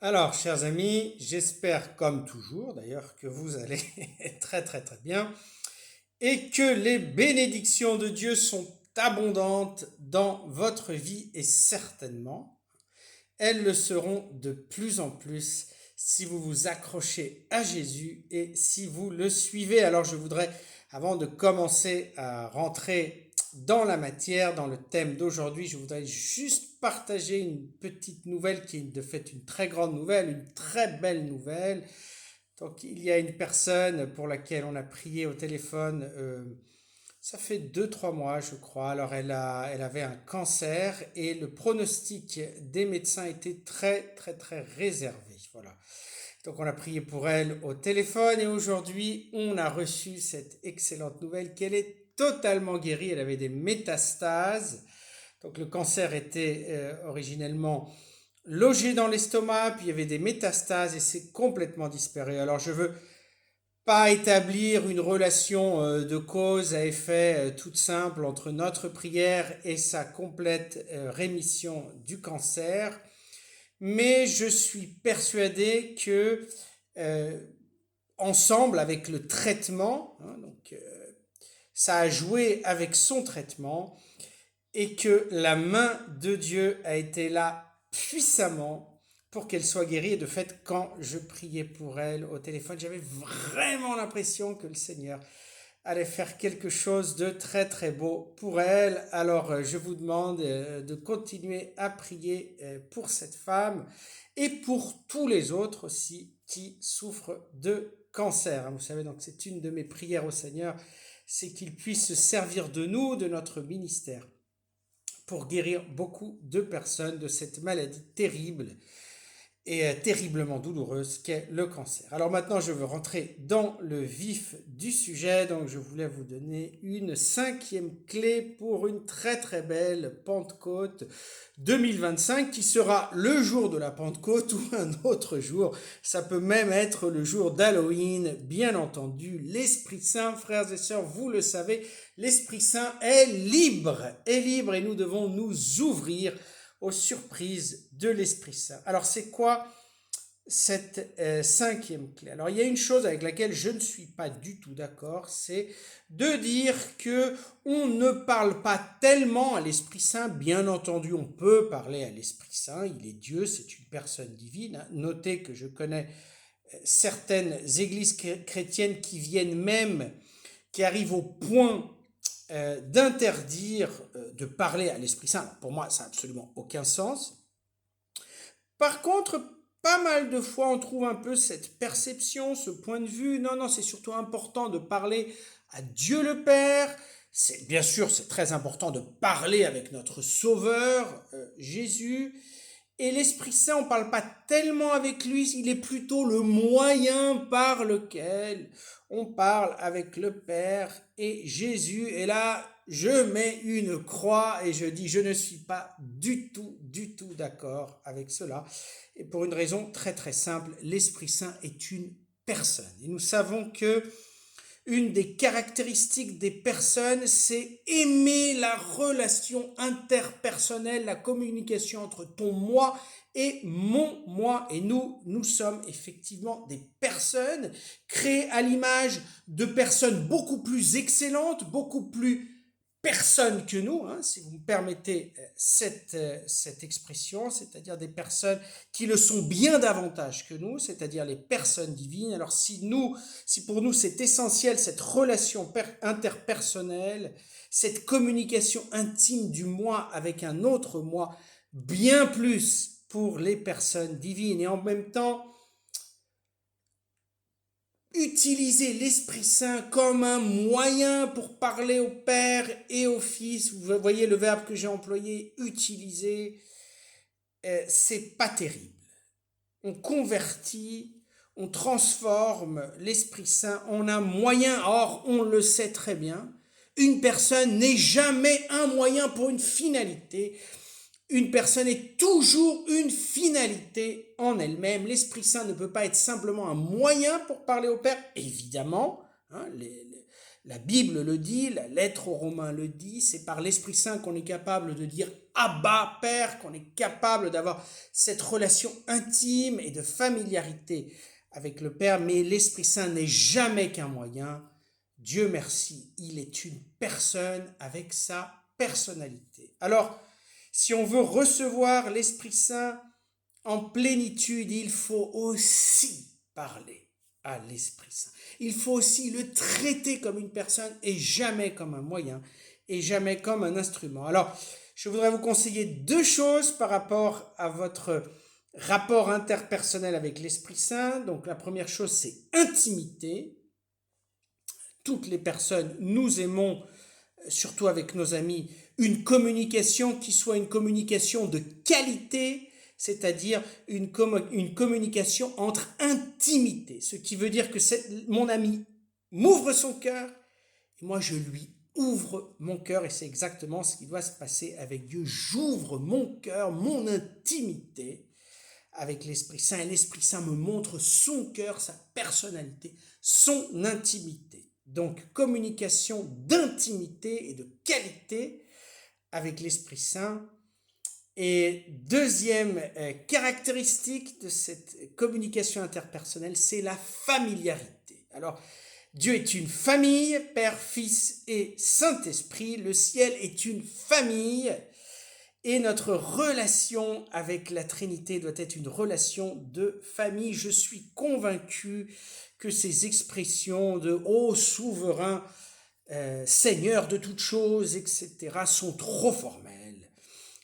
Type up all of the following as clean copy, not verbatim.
Alors, chers amis, j'espère comme toujours d'ailleurs que vous allez très très très bien et que les bénédictions de Dieu sont abondantes dans votre vie et certainement elles le seront de plus en plus si vous vous accrochez à Jésus et si vous le suivez. Alors je voudrais, avant de commencer à rentrer dans la matière, dans le thème d'aujourd'hui, je voudrais juste partager une petite nouvelle qui est de fait une très grande nouvelle, une très belle nouvelle. Donc il y a une personne pour laquelle on a prié au téléphone, ça fait 2 3 mois, je crois. Alors, elle avait un cancer et le pronostic des médecins était très, très, très réservé. Voilà. Donc, on a prié pour elle au téléphone et aujourd'hui, on a reçu cette excellente nouvelle qu'elle est totalement guérie. Elle avait des métastases. Donc, le cancer était originellement logé dans l'estomac, puis il y avait des métastases et c'est complètement disparu. Alors, je veux pas établir une relation de cause à effet toute simple entre notre prière et sa complète rémission du cancer, mais je suis persuadé que euh, ensemble avec le traitement, hein, donc ça a joué avec son traitement et que la main de Dieu a été là puissamment pour qu'elle soit guérie. Et de fait, quand je priais pour elle au téléphone, j'avais vraiment l'impression que le Seigneur allait faire quelque chose de très très beau pour elle. Alors je vous demande de continuer à prier pour cette femme et pour tous les autres aussi qui souffrent de cancer. Vous savez, donc c'est une de mes prières au Seigneur, c'est qu'il puisse se servir de nous, de notre ministère, pour guérir beaucoup de personnes de cette maladie terrible et terriblement douloureuse qu'est le cancer. Alors maintenant, je veux rentrer dans le vif du sujet. Donc, je voulais vous donner une cinquième clé pour une très très belle Pentecôte 2025 qui sera le jour de la Pentecôte ou un autre jour. Ça peut même être le jour d'Halloween, bien entendu. L'Esprit Saint, frères et sœurs, vous le savez, l'Esprit Saint est libre et nous devons nous ouvrir aux surprises de l'Esprit Saint. Alors c'est quoi cette cinquième clé? Alors il y a une chose avec laquelle je ne suis pas du tout d'accord, c'est de dire que on ne parle pas tellement à l'Esprit Saint. Bien entendu, on peut parler à l'Esprit Saint, il est Dieu, c'est une personne divine. Notez que je connais certaines églises chrétiennes qui viennent même, qui arrivent au point d'interdire de parler à l'Esprit Saint. Alors, pour moi, ça n'a absolument aucun sens. Par contre, pas mal de fois, on trouve un peu cette perception, ce point de vue. Non, non, c'est surtout important de parler à Dieu le Père. C'est, bien sûr, c'est très important de parler avec notre Sauveur, Jésus. Et l'Esprit Saint, on ne parle pas tellement avec lui, il est plutôt le moyen par lequel on parle avec le Père et Jésus. Et là, je mets une croix et je dis, je ne suis pas du tout d'accord avec cela. Et pour une raison très très simple, l'Esprit Saint est une personne. Et nous savons que une des caractéristiques des personnes, c'est aimer la relation interpersonnelle, la communication entre ton moi et mon moi. Et nous sommes effectivement des personnes créées à l'image de personnes beaucoup plus excellentes, beaucoup plus personnes que nous, hein, si vous me permettez cette expression, c'est-à-dire des personnes qui le sont bien davantage que nous, c'est-à-dire les personnes divines. Alors si pour nous c'est essentiel, cette relation interpersonnelle, cette communication intime du moi avec un autre moi, bien plus pour les personnes divines, et en même temps, utiliser l'Esprit Saint comme un moyen pour parler au Père et au Fils. Vous voyez le verbe que j'ai employé, utiliser, c'est pas terrible. On convertit, on transforme l'Esprit Saint en un moyen. Or, on le sait très bien, une personne n'est jamais un moyen pour une finalité. Une personne est toujours une finalité en elle-même. L'Esprit Saint ne peut pas être simplement un moyen pour parler au Père, évidemment. Hein, La Bible le dit, la lettre aux Romains le dit, c'est par l'Esprit Saint qu'on est capable de dire Abba, Père, qu'on est capable d'avoir cette relation intime et de familiarité avec le Père, mais l'Esprit Saint n'est jamais qu'un moyen. Dieu merci, il est une personne avec sa personnalité. Alors, si on veut recevoir l'Esprit Saint en plénitude, il faut aussi parler à l'Esprit Saint. Il faut aussi le traiter comme une personne et jamais comme un moyen et jamais comme un instrument. Alors, je voudrais vous conseiller deux choses par rapport à votre rapport interpersonnel avec l'Esprit Saint. Donc, la première chose, c'est intimité. Toutes les personnes, nous aimons, surtout avec nos amis, une communication qui soit une communication de qualité, c'est-à-dire une communication entre intimité. Ce qui veut dire que mon ami m'ouvre son cœur et moi je lui ouvre mon cœur, et c'est exactement ce qui doit se passer avec Dieu. J'ouvre mon cœur, mon intimité avec l'Esprit Saint, et l'Esprit Saint me montre son cœur, sa personnalité, son intimité. Donc, communication d'intimité et de qualité avec l'Esprit Saint. Et deuxième caractéristique de cette communication interpersonnelle, c'est la familiarité. Alors, Dieu est une famille, Père, Fils et Saint-Esprit. Le ciel est une famille. Et notre relation avec la Trinité doit être une relation de famille. Je suis convaincu que ces expressions de « ô souverain, Seigneur de toutes choses », etc., sont trop formelles.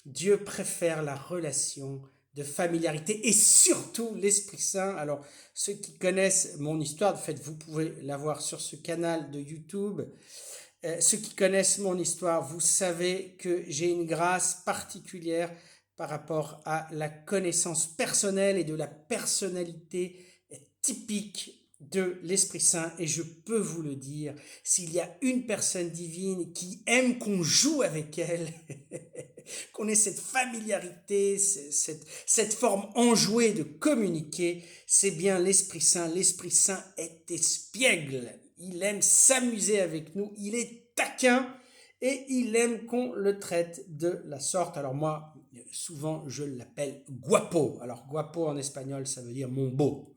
Dieu préfère la relation de familiarité et surtout l'Esprit Saint. Alors, ceux qui connaissent mon histoire, en fait, vous pouvez la voir sur ce canal de YouTube. Ceux qui connaissent mon histoire, vous savez que j'ai une grâce particulière par rapport à la connaissance personnelle et de la personnalité typique de l'Esprit Saint. Et je peux vous le dire, s'il y a une personne divine qui aime qu'on joue avec elle, qu'on ait cette familiarité, cette forme enjouée de communiquer, c'est bien l'Esprit Saint. L'Esprit Saint est espiègle. Il aime s'amuser avec nous, il est taquin et il aime qu'on le traite de la sorte. Alors moi, souvent, je l'appelle guapo. Alors guapo en espagnol, ça veut dire mon beau.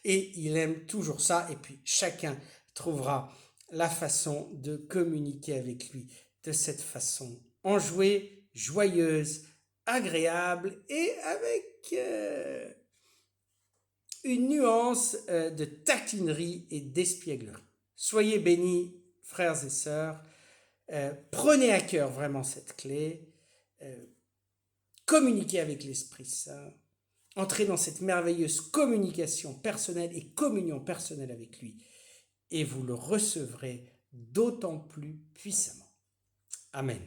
Et il aime toujours ça. Et puis chacun trouvera la façon de communiquer avec lui de cette façon enjouée, joyeuse, agréable et avec une nuance de taquinerie et d'espièglerie. Soyez bénis, frères et sœurs. Prenez à cœur vraiment cette clé. Communiquez avec l'Esprit Saint. Entrez dans cette merveilleuse communication personnelle et communion personnelle avec lui. Et vous le recevrez d'autant plus puissamment. Amen.